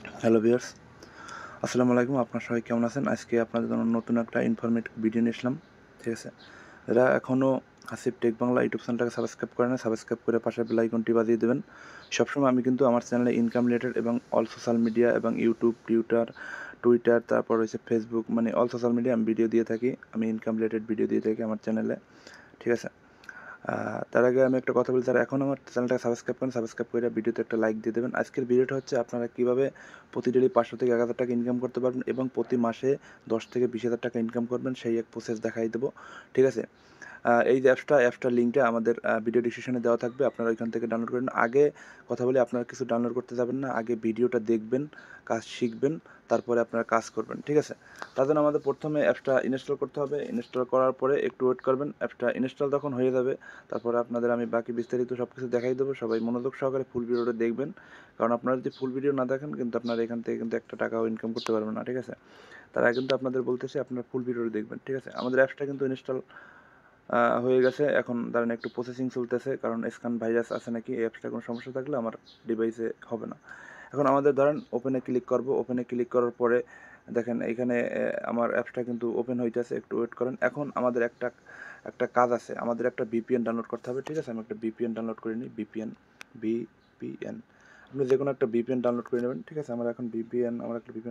Hello viewers, আসসালামু আলাইকুম। আপনারা সবাই কেমন আছেন? আজকে আপনাদের জন্য নতুন একটা ইনফরমেটিভ ভিডিও নিয়ে আসলাম। ঠিক আছে? যারা এখনও হাসিব টেক বাংলা ইউটিউব চ্যানেলটাকে সাবস্ক্রাইব করে না, সাবস্ক্রাইব করে পাশের বেল আইকনটি বাজিয়ে দেবেন। সবসময় আমি কিন্তু আমার চ্যানেলে ইনকাম রিলেটেড এবং অল সোশ্যাল মিডিয়া এবং ইউটিউব, টুইটার, তারপর হচ্ছে ফেসবুক, মানে অল সোশ্যাল মিডিয়া আমি ভিডিও দিয়ে থাকি। আমি ইনকাম রিলেটেড ভিডিও দিয়ে থাকি আমার চ্যানেলে। ঠিক আছে? তার আগে আমি একটা কথা বলি, যারা এখনও আমার চ্যানেলটাকে সাবস্ক্রাইব করেন, সাবস্ক্রাইব করে ভিডিওতে একটা লাইক দিয়ে দেবেন। আজকের ভিডিওটা হচ্ছে আপনারা কীভাবে প্রতি ডেলি 500 থেকে 1000 টাকা ইনকাম করতে পারবেন এবং প্রতি মাসে 10 থেকে 20,000 টাকা ইনকাম করবেন, সেই এক প্রসেস দেখাই দেবো। ঠিক আছে? এই যে অ্যাপসটার লিঙ্কটা আমাদের ভিডিও ডিসক্রিপশনে দেওয়া থাকবে, আপনারা ওইখান থেকে ডাউনলোড করে নিন। আগে কথা বলি, আপনারা কিছু ডাউনলোড করতে যাবেন না, আগে ভিডিওটা দেখবেন, কাজ শিখবেন, তারপরে আপনারা কাজ করবেন। ঠিক আছে? তার জন্য আমাদের প্রথমে অ্যাপসটা ইনস্টল করতে হবে। ইনস্টল করার পরে একটু ওয়েট করবেন, অ্যাপসটা ইনস্টল যখন হয়ে যাবে তারপরে আপনাদের আমি বাকি বিস্তারিত সব কিছু দেখাই দেবো। সবাই মনোযোগ সহকারে ফুল ভিডিওটা দেখবেন, কারণ আপনারা যদি ফুল ভিডিও না দেখেন কিন্তু আপনারা এখান থেকে কিন্তু একটা টাকাও ইনকাম করতে পারবেন না। ঠিক আছে? তার আগে কিন্তু আপনাদের বলতেছি আপনারা ফুল ভিডিওটা দেখবেন। ঠিক আছে? আমাদের অ্যাপসটা কিন্তু ইনস্টল হয়ে গেছে। এখন দাঁড়ান, একটু প্রসেসিং চলতেছে, কারণ স্ক্যান ভাইরাস আছে নাকি, এই অ্যাপসটা কোনো সমস্যা থাকলে আমার ডিভাইসে হবে না। এখন আমাদের ধরেন ওপেনে ক্লিক করব। ওপেনে ক্লিক করার পরে দেখেন এইখানে আমার অ্যাপসটা কিন্তু ওপেন হইতেছে, একটু ওয়েট করেন। এখন আমাদের একটা কাজ আছে, আমাদের একটা ভিপিএন ডাউনলোড করতে হবে। ঠিক আছে? আমি একটা ভিপিএন ডাউনলোড করে নিই। ভিপিএন আপনি যে কোনো একটা ভিপিএন ডাউনলোড করে নেবেন। ঠিক আছে? আমার একটা ভিপিএন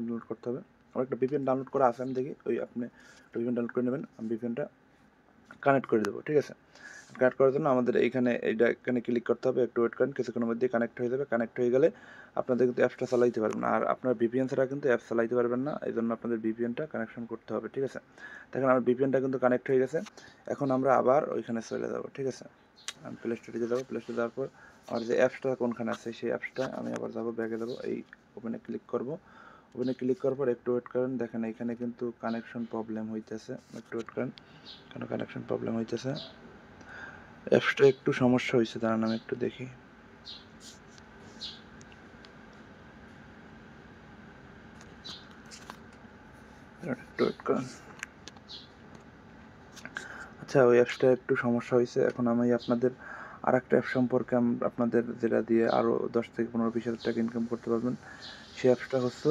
ডাউনলোড করতে হবে। আমার একটা ভিপিএন ডাউনলোড করা আছে, আমি দেখি ওই আপনি একটা ভিপিএন ডাউনলোড করে নেবেন। আমি ভিপিএনটা কানেক্ট করে দেবো। ঠিক আছে? কানেক্ট করার জন্য আমাদের এখানে ক্লিক করতে হবে, একটু ওয়েট করেন, কিছুক্ষণের মধ্যে কানেক্ট হয়ে যাবে। কানেক্ট হয়ে গেলে আপনাদের কিন্তু অ্যাপসটা চালাইতে পারবেন, আর আপনার ভিপিএন ছাড়া কিন্তু অ্যাপস চালাইতে পারবেন না। এই জন্য আপনাদের ভিপিএনটা কানেকশন করতে হবে। ঠিক আছে? দেখেন আমার ভিপিএনটা কিন্তু কানেক্ট হয়ে গেছে। এখন আমরা আবার ওইখানে চলে যাব। ঠিক আছে? আমি প্লে স্টোরে যাবো। প্লে স্টোরে যাওয়ার পর আমার যে অ্যাপসটা কোনখানে আছে সেই অ্যাপসটা আমি আবার যাবো, ব্যাগে যাবো, এই ওপেনে ক্লিক করব। ওপেনে ক্লিক করার পর একটু ওয়েট করেন। দেখেন এখানে কিন্তু কানেকশন প্রবলেম হইতেছে, একটু ওয়েট করেন, কেন কানেকশন প্রবলেম হইতেছে। অ্যাপসটা একটু সমস্যা হয়েছে, দাঁড়ান আমি একটু দেখি। একটু ওয়েট করেন। আচ্ছা, ওই অ্যাপসটা একটু সমস্যা হয়েছে। এখন আমি আপনাদের আর একটা অ্যাপ সম্পর্কে আপনাদের যেটা দিয়ে আরও 10 থেকে 15-20 হাজার টাকা ইনকাম করতে পারবেন, সেই অ্যাপসটা হচ্ছে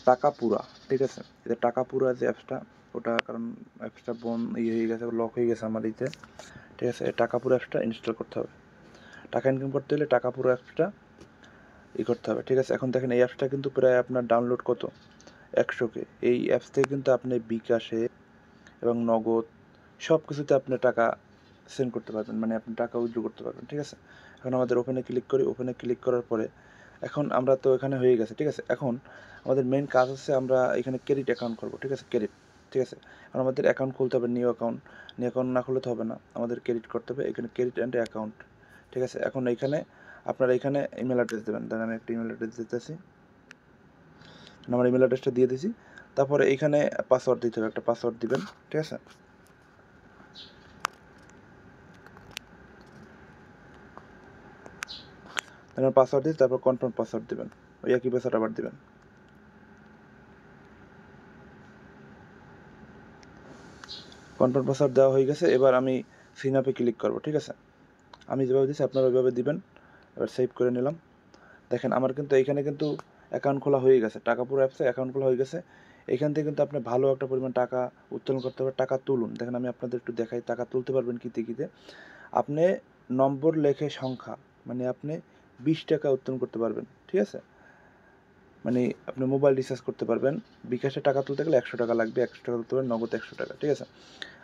টাকাপুরা। ঠিক আছে? এটা টাকাপুরা যে অ্যাপসটা, ওটা কারণ অ্যাপসটা হয়ে গেছে, লক হয়ে গেছে আমার ইতে। ঠিক আছে? এই টাকাপুরা অ্যাপসটা ইনস্টল করতে হবে। টাকা ইনকাম করতে হলে টাকাপুরা অ্যাপসটা করতে হবে। ঠিক আছে? এখন দেখেন এই অ্যাপসটা কিন্তু প্রায় আপনার ডাউনলোড কত, 100K। এই অ্যাপস থেকে কিন্তু আপনি বিকাশে এবং নগদ সব কিছুতে আপনি টাকা সেন্ড করতে পারবেন, মানে আপনি টাকা উইথড্র করতে পারবেন। ঠিক আছে? এখন আমাদের ওপেনে ক্লিক করি। ওপেনে ক্লিক করার পরে এখন আমরা তো এখানে হয়ে গেছে। ঠিক আছে? এখন আমাদের মেইন কাজ হচ্ছে আমরা এখানে ক্রেডিট অ্যাকাউন্ট করবো। ঠিক আছে? ক্রেডিট। ঠিক আছে? এখন আমাদের অ্যাকাউন্ট খুলতে হবে, নিউ অ্যাকাউন্ট না খুললে তো হবে না, আমাদের ক্রেডিট করতে হবে। এখানে ক্রেডিট অ্যান্ড অ্যাকাউন্ট। ঠিক আছে? এখন আপনারা এখানে ইমেল অ্যাড্রেস দেবেন। ধরেন আমি একটা ইমেল অ্যাড্রেস দিতেছি, আমার ইমেল অ্যাড্রেসটা দিয়ে দিয়েছি। তারপরে এইখানে পাসওয়ার্ড দিতে হবে, একটা পাসওয়ার্ড দিবেন। ঠিক আছে? তারপর পাসওয়ার্ড দিয়ে তারপর কনফার্ম পাসওয়ার্ড দিবেন, ওই একই পাসওয়ার্ড আবার দিবেন। কনফার্ম পাসওয়ার্ড দেওয়া হয়ে গেছে। এবার আমি সিন আপে ক্লিক করবো। ঠিক আছে? আমি যেভাবে দিচ্ছি আপনারা ওইভাবে দিবেন। এবার সেভ করে নিলাম। দেখেন আমার কিন্তু এইখানে কিন্তু অ্যাকাউন্ট খোলা হয়ে গেছে, টাকাপুরা অ্যাপসে অ্যাকাউন্ট খোলা হয়ে গেছে। এখান থেকে কিন্তু আপনি ভালো একটা পরিমাণ টাকা উত্তোলন করতে পারবেন। টাকা তুলুন। দেখেন আমি আপনাদের একটু দেখাই টাকা তুলতে পারবেন কীতে। আপনি নম্বর লেখে সংখ্যা, মানে আপনি 20 টাকা উত্তোলন করতে পারবেন। ঠিক আছে? মানে আপনি মোবাইল রিচার্জ করতে পারবেন। বিকাশে টাকা তুলতে গেলে 100 টাকা লাগবে, 100 টাকা তুলতে পারবেন, নগদ 100 টাকা। ঠিক আছে?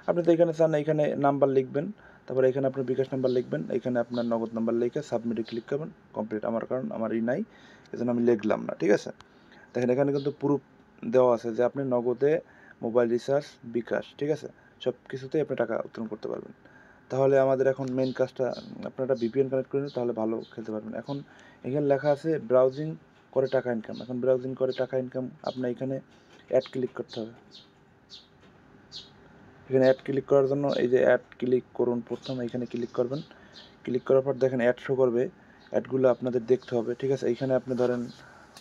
আপনি তো এখানে চান, এখানে নাম্বার লিখবেন, তারপরে এখানে আপনার বিকাশ নাম্বার লিখবেন, এখানে আপনার নগদ নাম্বার লিখে সাবমিটে ক্লিক করবেন, কমপ্লিট। কারণ আমার নাই, এজন্য আমি লিখলাম না। ঠিক আছে? দেখেন এখানে কিন্তু প্রুফ দেওয়া আছে যে আপনি নগদে, মোবাইল রিচার্জ, বিকাশ, ঠিক আছে, সব কিছুতেই আপনি টাকা উত্তোলন করতে পারবেন। তাহলে আমাদের এখন মেইন কাজটা, আপনারা ভিপিএন কানেক্ট করে নিন, তাহলে ভালো খেলতে পারবেন। এখন এখানে লেখা আছে ব্রাউজিং করে টাকা ইনকাম। এখন ব্রাউজিং করে টাকা ইনকাম আপনার এখানে অ্যাড ক্লিক করতে হবে। এখানে অ্যাড ক্লিক করার জন্য এই যে অ্যাড ক্লিক করুন, প্রথমে এখানে ক্লিক করবেন। ক্লিক করার পর দেখেন অ্যাড শো করবে, অ্যাডগুলো আপনাদের দেখতে হবে। ঠিক আছে? এইখানে আপনি ধরেন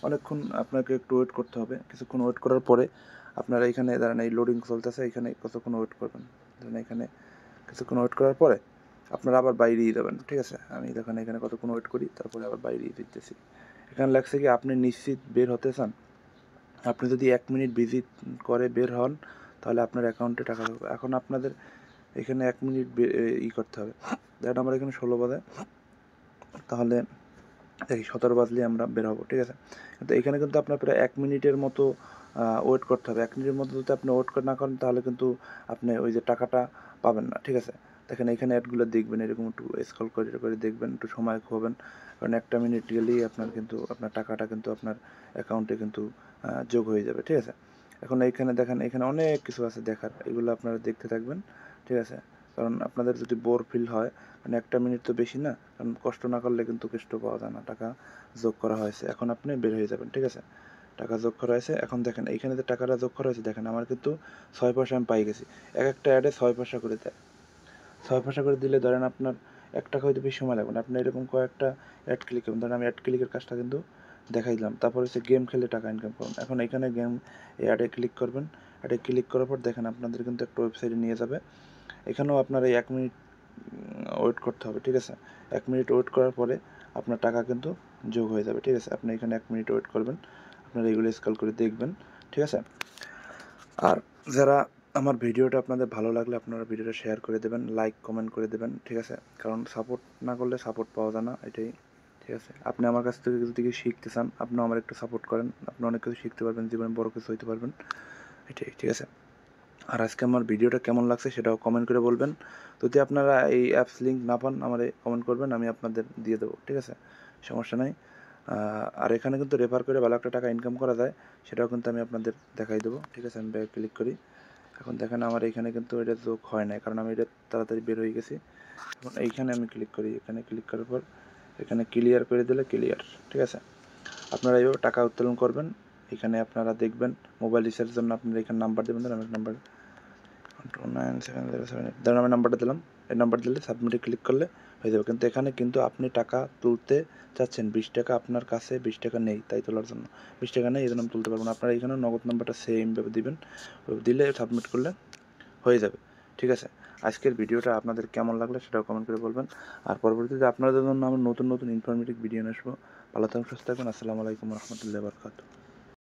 অনেকক্ষণ আপনাকে একটু ওয়েট করতে হবে। কিছুক্ষণ ওয়েট করার পরে আপনারা এখানে ধরেন এই লোডিং চলতেছে, এখানে কতক্ষণ ওয়েট করবেন। ধরেন এখানে কিছুক্ষণ ওয়েট করার পরে আপনারা আবার বাইরেই যাবেন। ঠিক আছে? আমি দেখেন এখানে কতক্ষণ ওয়েট করি, তারপরে আবার বাইরেই দিতেছি। এখানে লেখছে কি আপনি নিশ্চিত বের হতে চান। আপনি যদি 1 মিনিট ভিজিট করে বের হন তাহলে আপনার অ্যাকাউন্টে টাকা ঢুকবে। এখন আপনাদের এখানে 1 মিনিট করতে হবে। দেখেন আমার এখানে 16 বাজে, তাহলে দেখি 17 বাজলেই আমরা বের হবো, ঠিক আছে? কিন্তু এখানে কিন্তু আপনার প্রায় 1 মিনিটের মতো ওয়েট করতে হবে। 1 মিনিটের মধ্যে যদি আপনি ওয়েট না করেন তাহলে কিন্তু আপনি ওই যে টাকাটা পাবেন না, ঠিক আছে? দেখেন এখানে অ্যাডগুলো দেখবেন, এরকম একটু স্ক্রল করে দেখবেন, একটু সময় খোবেন, কারণ 1টা মিনিট গেলেই আপনার কিন্তু আপনার টাকাটা কিন্তু আপনার অ্যাকাউন্টে কিন্তু যোগ হয়ে যাবে, ঠিক আছে? এখন এইখানে দেখেন, এখানে অনেক কিছু আছে দেখার, এগুলো আপনারা দেখতে থাকবেন, ঠিক আছে? কারণ আপনাদের যদি বোর ফিল হয়, মানে 1টা মিনিট তো বেশি না, কারণ কষ্ট না করলে কিন্তু কেষ্ট পাওয়া যায় না। টাকা যোগ করা হয়েছে, এখন আপনি বের হয়ে যাবেন, ঠিক আছে? টাকা যোগ করা হয়েছে, এখন দেখেন এইখানে যে টাকাটা যোগ করা হয়েছে, দেখেন আমার কিন্তু 6 পয়সা আমি পাই গেছি। একটা অ্যাডে 6 পয়সা করে দেয়। 6 পয়সা করে দিলে ধরেন আপনার 1 টাকা হইতে বেশি সময় লাগবে না। আপনি এরকম কয়েকটা অ্যাড ক্লিক করবেন। ধরেন আমি অ্যাড ক্লিকের কাজটা কিন্তু দেখাই দিলাম। তারপর হচ্ছে গেম খেলে টাকা ইনকাম করুন। এখন এখানে গেম অ্যাডে ক্লিক করবেন। অ্যাডে ক্লিক করার পর দেখেন আপনাদের কিন্তু একটা ওয়েবসাইটে নিয়ে যাবে। এখানেও আপনার এই 1 মিনিট ওয়েট করতে হবে, ঠিক আছে? 1 মিনিট ওয়েট করার পরে আপনার টাকা কিন্তু যোগ হয়ে যাবে, ঠিক আছে? আপনি এখানে 1 মিনিট ওয়েট করবেন। আপনারা এগুলো স্ক্রল করে দেখবেন, ঠিক আছে? আর যারা আমার ভিডিওটা আপনাদের ভালো লাগলে আপনারা ভিডিওটা শেয়ার করে দেবেন, লাইক কমেন্ট করে দেবেন, ঠিক আছে? কারণ সাপোর্ট না করলে সাপোর্ট পাওয়া যায় না, এটাই, ঠিক আছে? আপনি আমার কাছ থেকে যদি কিছু শিখতে চান, আপনিও আমার একটু সাপোর্ট করেন, আপনি অনেক কিছু শিখতে পারবেন, জীবনে বড় কিছু হইতে পারবেন, এটাই, ঠিক আছে? আর আজকে আমার ভিডিওটা কেমন লাগছে সেটাও কমেন্ট করে বলবেন। যদি আপনারা এই অ্যাপস লিঙ্ক না পান আমারে কমেন্ট করবেন, আমি আপনাদের দিয়ে দেবো, ঠিক আছে? সমস্যা নাই। আর এখানে কিন্তু রেফার করে ভালো একটা টাকা ইনকাম করা যায়, সেটাও কিন্তু আমি আপনাদের দেখাই দেবো, ঠিক আছে? আমি ব্যাকে ক্লিক করি। এখন দেখেন আমার এখানে কিন্তু এটা যোগ হয় নাই, কারণ আমি এটা তাড়াতাড়ি বের হয়ে গেছি। এখন এইখানে আমি ক্লিক করি, এখানে ক্লিক করার পর এখানে ক্লিয়ার করে দিলে ক্লিয়ার, ঠিক আছে? আপনারা এইভাবে টাকা উত্তোলন করবেন। এখানে আপনারা দেখবেন মোবাইল রিচার্জের জন্য আপনারা এখানে নাম্বার দেবেন, ধরেন আমি নাম্বার 29707, ধরেন আমি নাম্বারটা দিলাম। এই নাম্বার দিলে সাবমিটে ক্লিক করলে হয়ে যাবে। কিন্তু এখানে কিন্তু আপনি টাকা তুলতে চাচ্ছেন 20 টাকা, আপনার কাছে 20 টাকা নেই তাই তোলার জন্য। 20 টাকা নেই, এজন্য আমি তুলতে পারবো না। আপনারা এখানে নগদ নাম্বারটা সেমভাবে দিবেন, দিলে সাবমিট করলে হয়ে যাবে, ঠিক আছে? আজকের ভিডিওটা আপনাদের কেমন লাগলো সেটাও কমেন্ট করে বলবেন। আর পরবর্তীতে আপনাদের জন্য আমরা নতুন ইনফরমেটিভ ভিডিও নিয়ে আসবো। ভালো থাকুন, সুস্থ থাকুন। আসসালামু আলাইকুম রহমতুল্লাহি ওয়া বারাকাতুহু।